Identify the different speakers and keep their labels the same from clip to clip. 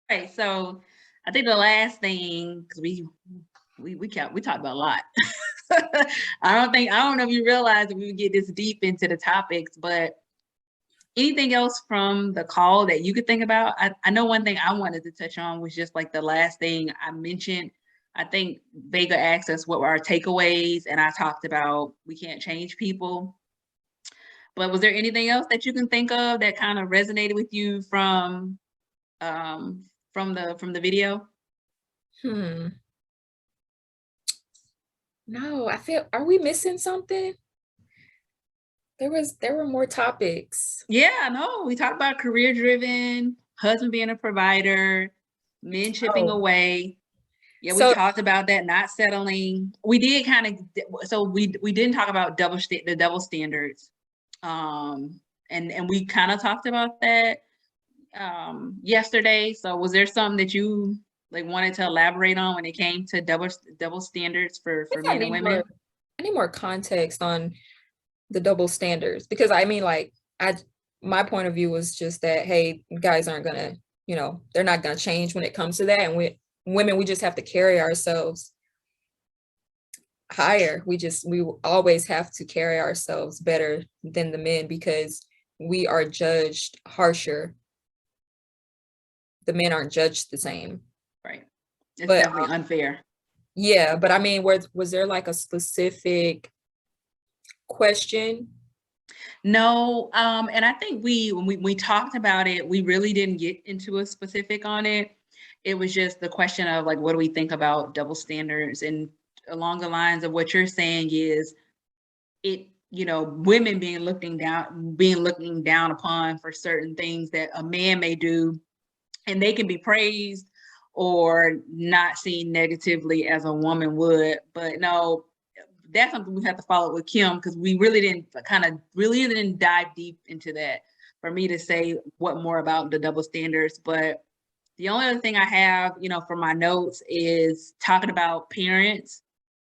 Speaker 1: Right. So I think the last thing, because we talked about a lot. I don't know if you realize that we would get this deep into the topics, but anything else from the call that you could think about? I know one thing I wanted to touch on was just like the last thing I mentioned. I think Vega asked us what were our takeaways, and I talked about we can't change people. But was there anything else that you can think of that kind of resonated with you um, from the video?
Speaker 2: Hmm. No, I feel, are we missing something? There were more topics.
Speaker 1: Yeah, no, we talked about career driven, husband being a provider, men chipping
Speaker 2: Oh,
Speaker 1: away. Yeah, we
Speaker 2: so
Speaker 1: talked about that, not settling. We did kind of, so we didn't talk about the double standards. And we kind of talked about that yesterday. So was there something that you like wanted to elaborate on when it came to double standards
Speaker 2: I
Speaker 1: for
Speaker 2: think
Speaker 1: men and women?
Speaker 2: I need more context on the double standards because I mean, like, I my point of view was just that hey, guys aren't gonna, they're not gonna change when it comes to that, and we women, we just have to carry ourselves higher. We always have to carry ourselves better than the men because we are judged harsher. The men aren't judged the same.
Speaker 1: Right. It's
Speaker 2: But
Speaker 1: definitely unfair.
Speaker 2: yeah, but I mean, was there like a specific question?
Speaker 1: No, and I think when we talked about it, we really didn't get into a specific on it. It was just the question of like, what do we think about double standards? And along the lines of what you're saying is it, women being looking down upon for certain things that a man may do, and they can be praised or not seen negatively as a woman would. But no, that's something we have to follow with Kim because we really didn't dive deep into that for me to say what more about the double standards. But the only other thing I have, for my notes is talking about parents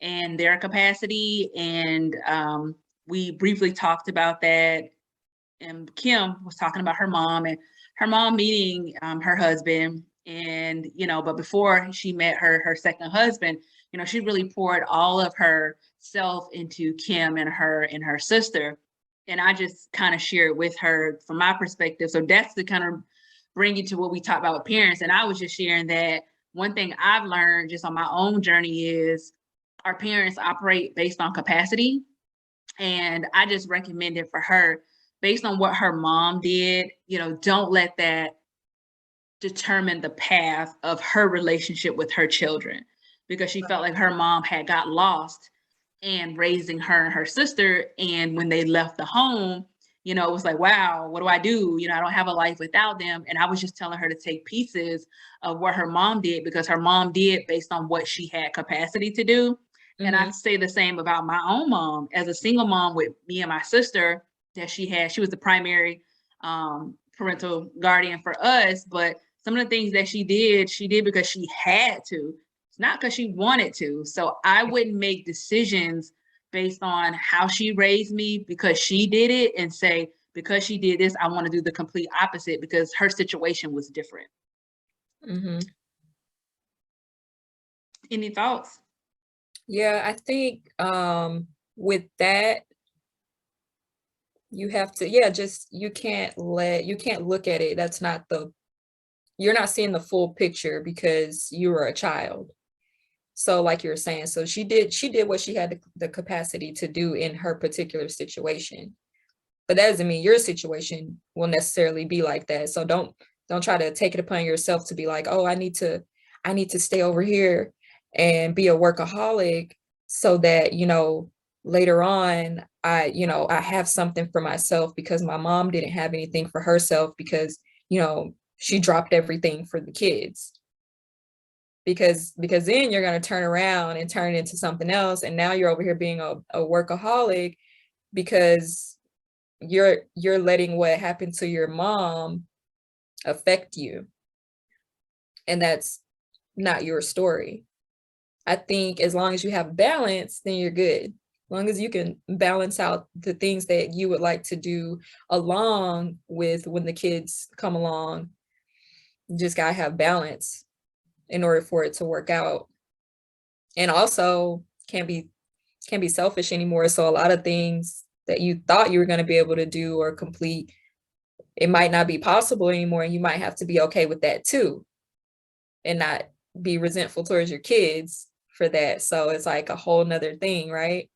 Speaker 1: and their capacity. And we briefly talked about that. And Kim was talking about her mom and her mom meeting her husband. And, but before she met her second husband, she really poured all of her self into Kim and her sister. And I just kind of shared with her from my perspective. So that's the kind of bring you to what we talked about with parents. And I was just sharing that one thing I've learned just on my own journey is our parents operate based on capacity. And I just recommended for her, based on what her mom did, don't let that determine the path of her relationship with her children because she felt like her mom had got lost and raising her and her sister. And when they left the home, it was like, wow, what do I do? I don't have a life without them. And I was just telling her to take pieces of what her mom did because her mom did based on what she had capacity to do. And I
Speaker 2: Hmm.
Speaker 1: say the same about my own mom as a single mom with me and my sister that she was the primary parental guardian for us. But some of the things that she did because she had to. It's not because she wanted to. So I wouldn't make decisions based on how she raised me because she did it and say, because she did this, I want to do the complete opposite because her situation was different.
Speaker 2: Hmm.
Speaker 1: Any thoughts?
Speaker 2: Yeah, I think with that, you have to, yeah, just you can't look at it. That's not the You're not seeing the full picture because you were a child. So like you were saying, so she did what she had the capacity to do in her particular situation. But that doesn't mean your situation will necessarily be like that. So don't try to take it upon yourself to be like, oh, I need to stay over here and be a workaholic so that, later on I have something for myself because my mom didn't have anything for herself because, she dropped everything for the kids. Because then you're going to turn around and turn it into something else, and now you're over here being a workaholic because you're letting what happened to your mom affect you, and that's not your story. I think as long as you have balance, then you're good. As long as you can balance out the things that you would like to do along with when the kids come along, You just gotta have balance in order for it to work out. And also can't be selfish anymore. So a lot of things that you thought you were going to be able to do or complete, it might not be possible anymore. And you might have to be okay with that too, and not be resentful towards your kids for that. So it's like a whole nother thing, right?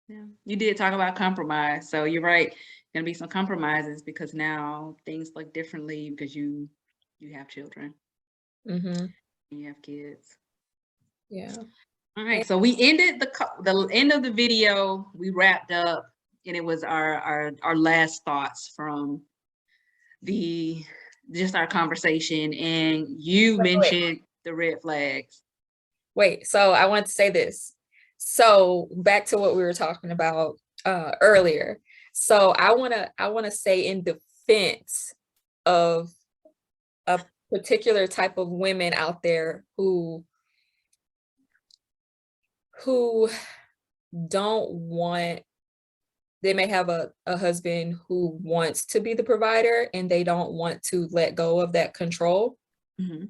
Speaker 1: Yeah, you did talk about compromise. So you're right. Gonna be some compromises because now things look differently because you have children
Speaker 2: Mm-hmm.
Speaker 1: and you have kids.
Speaker 2: Yeah.
Speaker 1: All right, so we ended the end of the video. We wrapped up, and it was our last thoughts from the just our conversation. And you
Speaker 2: Wait,
Speaker 1: mentioned the red flags.
Speaker 2: wait. So I want to say this. So back to what we were talking about earlier. So I wanna say in defense of a particular type of women out there who don't want, they may have a husband who wants to be the provider and they don't want to let go of that control.
Speaker 1: Mhm.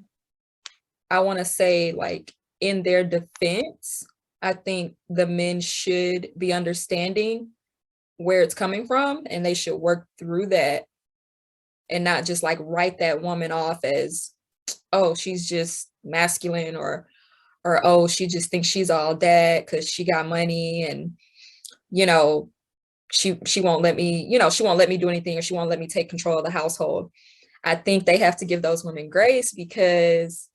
Speaker 2: I want to say, like, in their defense, I think the men should be understanding where it's coming from and they should work through that and not just like write that woman off as, oh, she's just masculine, or oh, she just thinks she's all that because she got money, and you know she won't let me, she won't let me do anything, or she won't let me take control of the household. I think they have to give those women grace, because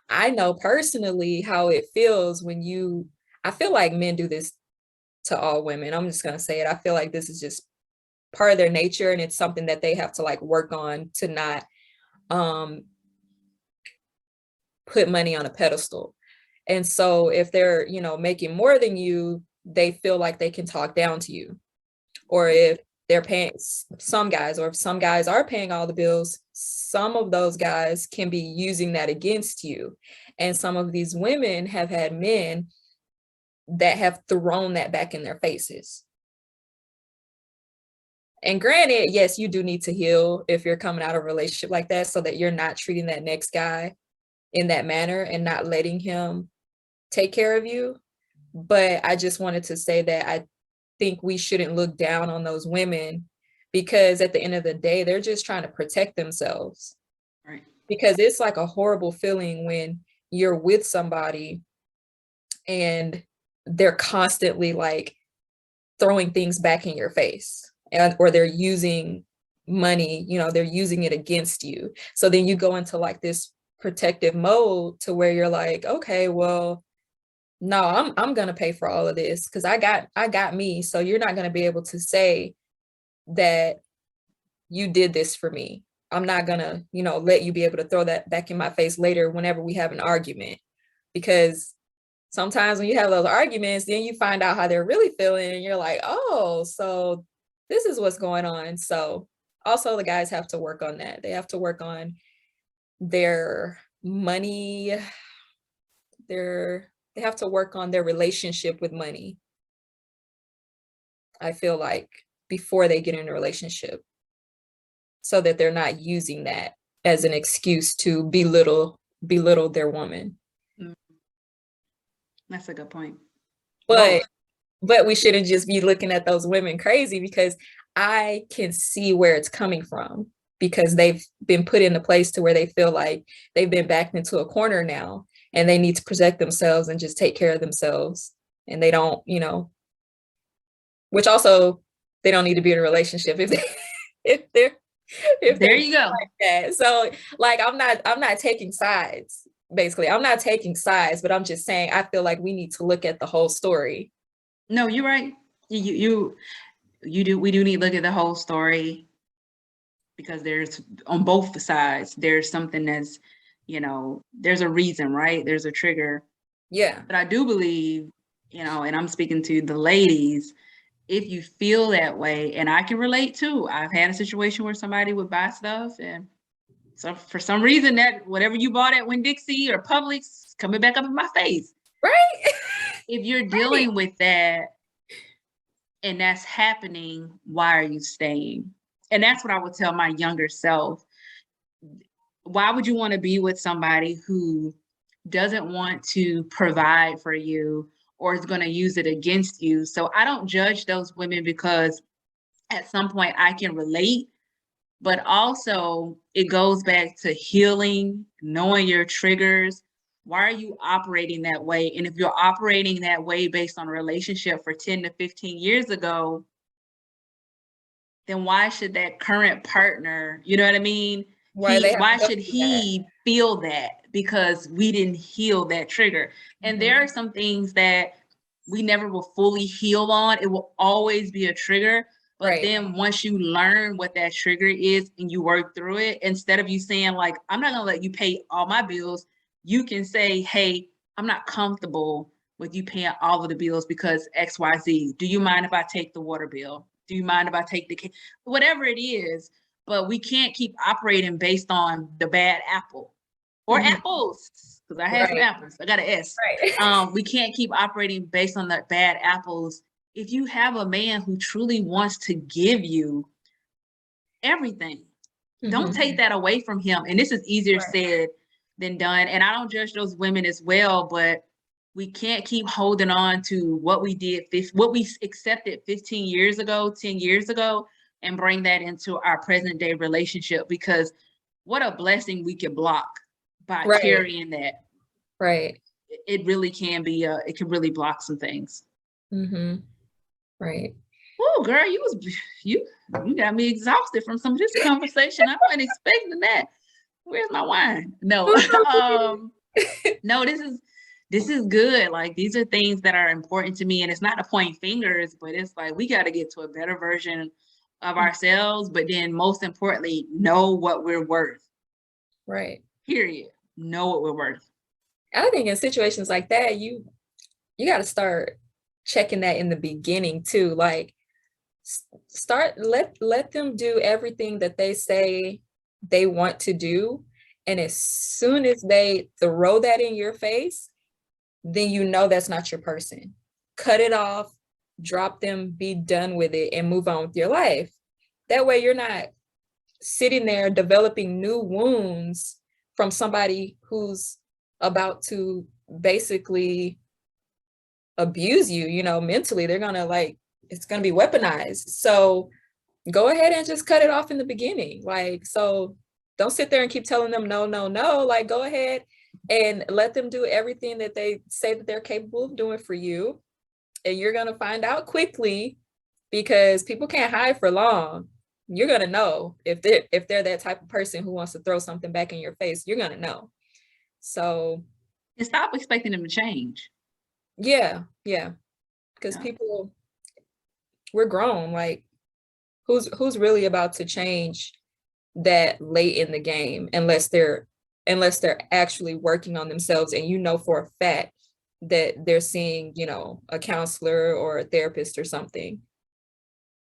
Speaker 2: I know personally how it feels when I feel like men do this to all women. I'm just going to say it. I feel like this is just part of their nature, and it's something that they have to like work on to not um put money on a pedestal. And so if they're, making more than you, they feel like they can talk down to you. Or if they're paying some guys, or if some guys are paying all the bills, some of those guys can be using that against you. And some of these women have had men that have thrown that back in their faces. And granted, yes, you do need to heal if you're coming out of a relationship like that, so that you're not treating that next guy in that manner and not letting him take care of you. But I just wanted to say that I think we shouldn't look down on those women, because at the end of the day, they're just trying to protect themselves.
Speaker 1: Right.
Speaker 2: Because it's like a horrible feeling when you're with somebody and they're constantly like throwing things back in your face, and or they're using money, they're using it against you. So then you go into like this protective mode to where you're like, okay, well, no, I'm gonna pay for all of this because I got me. So you're not gonna be able to say that you did this for me. I'm not gonna, let you be able to throw that back in my face later whenever we have an argument. Because sometimes when you have those arguments, then you find out how they're really feeling, and you're like, oh, so this is what's going on. So also the guys have to work on that. They have to work on their money, they have to work on their relationship with money, I feel like, before they get in a relationship, so that they're not using that as an excuse to belittle their woman.
Speaker 1: Mm, that's a good point.
Speaker 2: But
Speaker 1: Both.
Speaker 2: but we shouldn't just be looking at those women crazy, because I can see where it's coming from, because they've been put in a place to where they feel like they've been backed into a corner now, and they need to protect themselves and just take care of themselves. And they don't, which also, they don't need to be in a relationship if they if they're if
Speaker 1: There
Speaker 2: they're
Speaker 1: you go.
Speaker 2: like that. So like I'm not taking sides. Basically, I'm not taking sides, but I'm just saying I feel like we need to look at the whole story.
Speaker 1: No, you're right. You do. We do need to look at the whole story, because there's on both sides. There's something that's, there's a reason, right? There's a trigger.
Speaker 2: Yeah.
Speaker 1: But I do believe, and I'm speaking to the ladies, if you feel that way, and I can relate too. I've had a situation where somebody would buy stuff, and so for some reason that whatever you bought at Winn-Dixie or Publix coming back up in my face.
Speaker 2: Right?
Speaker 1: If you're
Speaker 2: Right.
Speaker 1: dealing with that and that's happening, why are you staying? And that's what I would tell my younger self. why would you want to be with somebody who doesn't want to provide for you or is going to use it against you? So I don't judge those women because at some point I can relate, but also it goes back to healing, knowing your triggers. Why are you operating that way? And if you're operating that way based on a relationship for 10 to 15 years ago, then why should that current partner, you know what I mean?
Speaker 2: Why they have
Speaker 1: Why
Speaker 2: to go
Speaker 1: should
Speaker 2: through that?
Speaker 1: he feel that? Because we didn't heal that trigger. And
Speaker 2: Mhm.
Speaker 1: there are some things that we never will fully heal on. It will always be a trigger. But
Speaker 2: Right.
Speaker 1: then once you learn what that trigger is and you work through it, instead of you saying, like, I'm not gonna let you pay all my bills, you can say, hey, I'm not comfortable with you paying all of the bills because XYZ. Do you mind if I take the water bill? Do you mind if I take the whatever it is? But we can't keep operating based on the bad apple or
Speaker 2: Mhm.
Speaker 1: apples, because I had some
Speaker 2: Right.
Speaker 1: apples. I got an S.
Speaker 2: Right.
Speaker 1: We can't keep operating based on the bad apples. If you have a man who truly wants to give you everything, don't
Speaker 2: Mhm.
Speaker 1: take that away from him. And this is easier
Speaker 2: Right.
Speaker 1: said than done. And I don't judge those women as well, but we can't keep holding on to what we did, what we accepted 15 years ago, 10 years ago, and bring that into our present day relationship, because what a blessing we can block by
Speaker 2: Right.
Speaker 1: carrying that.
Speaker 2: Right.
Speaker 1: It really can be, it can really block some things.
Speaker 2: Mhm. Right.
Speaker 1: Oh, girl, you you got me exhausted from some of this conversation. I wasn't expecting that. Where's my wine? No, no, this is good. Like, these are things that are important to me, and it's not to point fingers, but it's like we got to get to a better version of ourselves. But then, most importantly, know what we're worth.
Speaker 2: Right.
Speaker 1: Period. Know what we're worth.
Speaker 2: I think in situations like that, you got to start checking that in the beginning too. Like start let them do everything that they say they want to do, and as soon as they throw that in your face, then you know that's not your person. Cut it off, drop them, be done with it, and move on with your life. That way you're not sitting there developing new wounds from somebody who's about to basically abuse you, mentally. They're gonna like, it's gonna be weaponized. So go ahead and just cut it off in the beginning. Like, so don't sit there and keep telling them no, no, no. Like, go ahead and let them do everything that they say that they're capable of doing for you. And you're gonna find out quickly, because people can't hide for long. You're gonna know if they're that type of person who wants to throw something back in your face. You're gonna know. So
Speaker 1: And stop expecting them to change.
Speaker 2: yeah, because
Speaker 1: Yeah.
Speaker 2: people, we're grown. Like, who's really about to change that late in the game, unless they're actually working on themselves, and for a fact that they're seeing, a counselor or a therapist or something.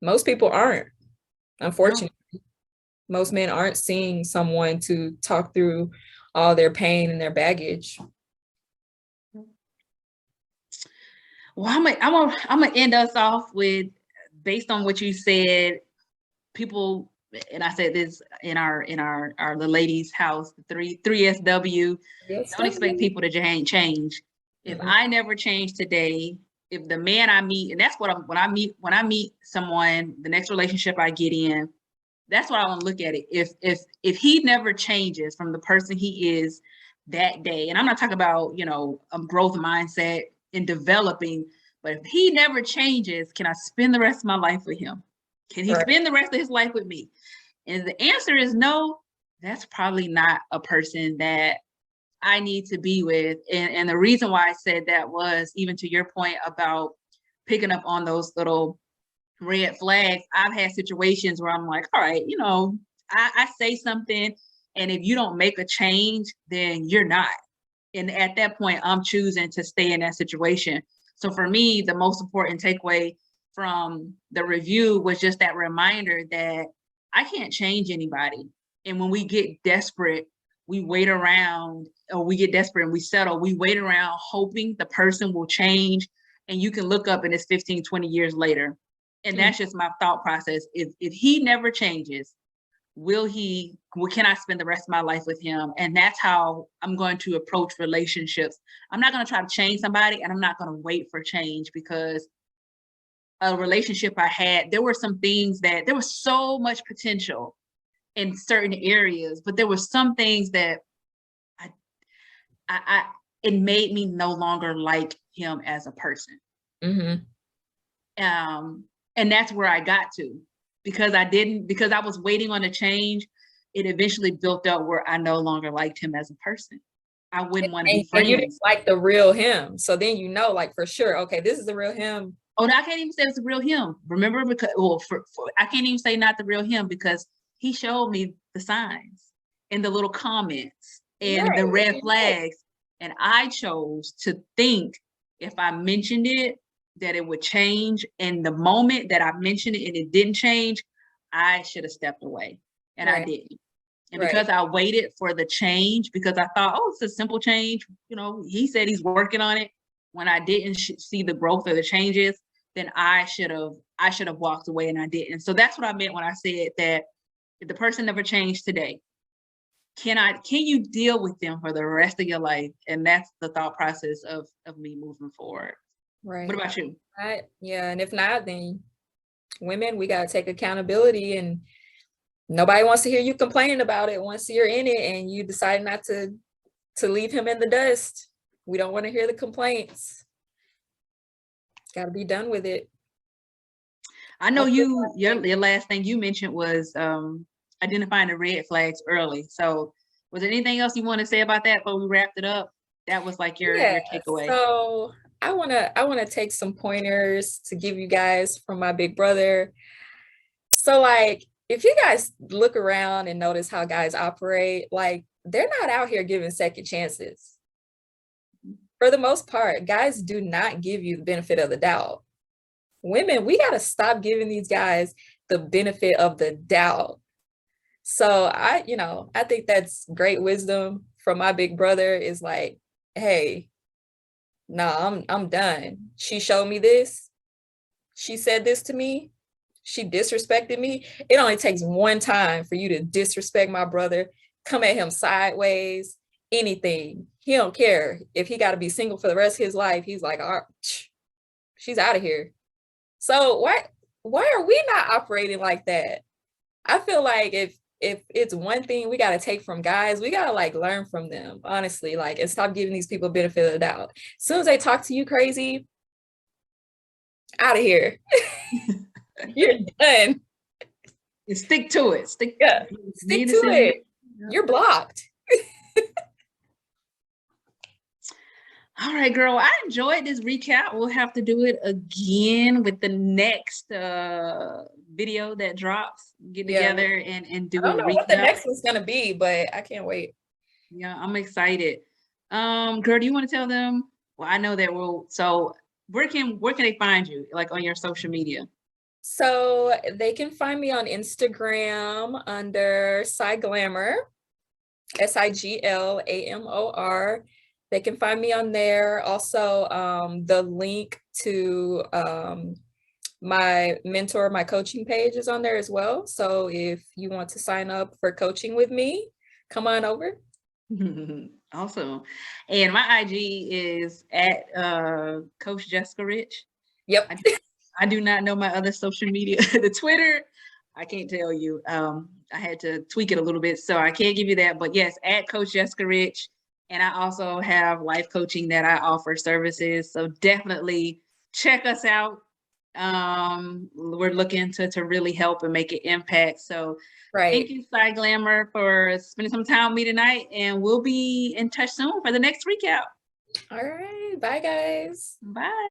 Speaker 2: Most people aren't,
Speaker 1: No.
Speaker 2: unfortunately. Most men aren't seeing someone to talk through all their pain and their baggage.
Speaker 1: Well, I'm gonna end us off with, based on what you said, people, and I said this in our the ladies' house, three SW.
Speaker 2: Yes.
Speaker 1: Don't expect people to change. If
Speaker 2: Mm-mm.
Speaker 1: I never change today, if the man I meet, and that's what when I meet someone, the next relationship I get in, that's what I want to look at it. If he never changes from the person he is that day, and I'm not talking about a growth mindset in developing, but if he never changes, can I spend the rest of my life with him? Can he
Speaker 2: Right.
Speaker 1: spend the rest of his life with me? And the answer is no. That's probably not a person that I need to be with. And the reason why I said that was, even to your point about picking up on those little red flags. I've had situations where I'm like, all right, I say something, and if you don't make a change, then you're not. And at that point, I'm choosing to stay in that situation. So for me, the most important takeaway from the review was just that reminder that I can't change anybody. And when we get desperate, we wait around, or we get desperate and we settle, we wait around hoping the person will change. And you can look up and it's 15, 20 years later. And
Speaker 2: Mm.
Speaker 1: that's just my thought process. If he never changes, can I spend the rest of my life with him? And that's how I'm going to approach relationships. I'm not going to try to change somebody, and I'm not going to wait for change, because a relationship I had, there were some things that there was so much potential in certain areas, but there were some things that I it made me no longer like him as a person.
Speaker 2: Mm-hmm.
Speaker 1: And that's where I got to, because I was waiting on a change. It eventually built up where I no longer liked him as a person. I wouldn't want to be
Speaker 2: And you didn't
Speaker 1: friends.
Speaker 2: like the real him. So then, like for sure, okay, this is the real him.
Speaker 1: Oh, no, I can't even say it's the real him. Remember, because I can't even say not the real him, because he showed me the signs and the little comments and the red flags. And I chose to think if I mentioned it, that it would change. And the moment that I mentioned it and it didn't change, I should have stepped away. And I didn't. And because I waited for the change, because I thought, oh, it's a simple change. He said he's working on it. When I didn't see the growth or the changes, then I should have walked away, and I didn't. So that's what I meant when I said that if the person never changed today, can you deal with them for the rest of your life? And that's the thought process of me moving forward.
Speaker 2: Right.
Speaker 1: What about you?
Speaker 2: Right. Yeah. And if not, then women, we got to take accountability, and nobody wants to hear you complaining about it once you're in it and you decide not to leave him in the dust. We don't want to hear the complaints. Got to be done with it.
Speaker 1: I know your last thing you mentioned was identifying the red flags early. So was there anything else you want to say about that before we wrapped it up? That was like your takeaway.
Speaker 2: So I wanna take some pointers to give you guys from my big brother. So like, if you guys look around and notice how guys operate, like they're not out here giving second chances. For the most part, guys do not give you the benefit of the doubt. Women, we got to stop giving these guys the benefit of the doubt. So I think that's great wisdom from my big brother, is like, hey, no, I'm done. She showed me this. She said this to me. She disrespected me. It only takes one time for you to disrespect my brother, come at him sideways, anything. He don't care if he got to be single for the rest of his life. He's like, all right, she's out of here. So why are we not operating like that? I feel like if it's one thing we got to take from guys, we got to like learn from them, honestly, like, and stop giving these people benefit of the doubt. As soon as they talk to you crazy, out of here. You're done.
Speaker 1: You stick to it. Stick
Speaker 2: to it. You're blocked.
Speaker 1: All right, girl. I enjoyed this recap. We'll have to do it again with the next video that drops. Get together and do a recap. I don't know what the
Speaker 2: next one's gonna be, but I can't wait.
Speaker 1: Yeah, I'm excited. Girl, do you want to tell them? Well, I know that so where can they find you, like on your social media?
Speaker 2: So they can find me on Instagram under SiGlamor, SiGlamor. They can find me on there. Also, the link to my coaching page is on there as well. So if you want to sign up for coaching with me, come on over.
Speaker 1: Awesome. And my IG is at Coach Jessica Rich.
Speaker 2: Yep.
Speaker 1: I do not know my other social media. The Twitter, I can't tell you. I had to tweak it a little bit, so I can't give you that. But yes, at Coach Jessica Rich. And I also have life coaching that I offer services. So definitely check us out. We're looking to really help and make an impact. So thank you, SiGlamor, for spending some time with me tonight. And we'll be in touch soon for the next recap.
Speaker 2: All right. Bye, guys.
Speaker 1: Bye.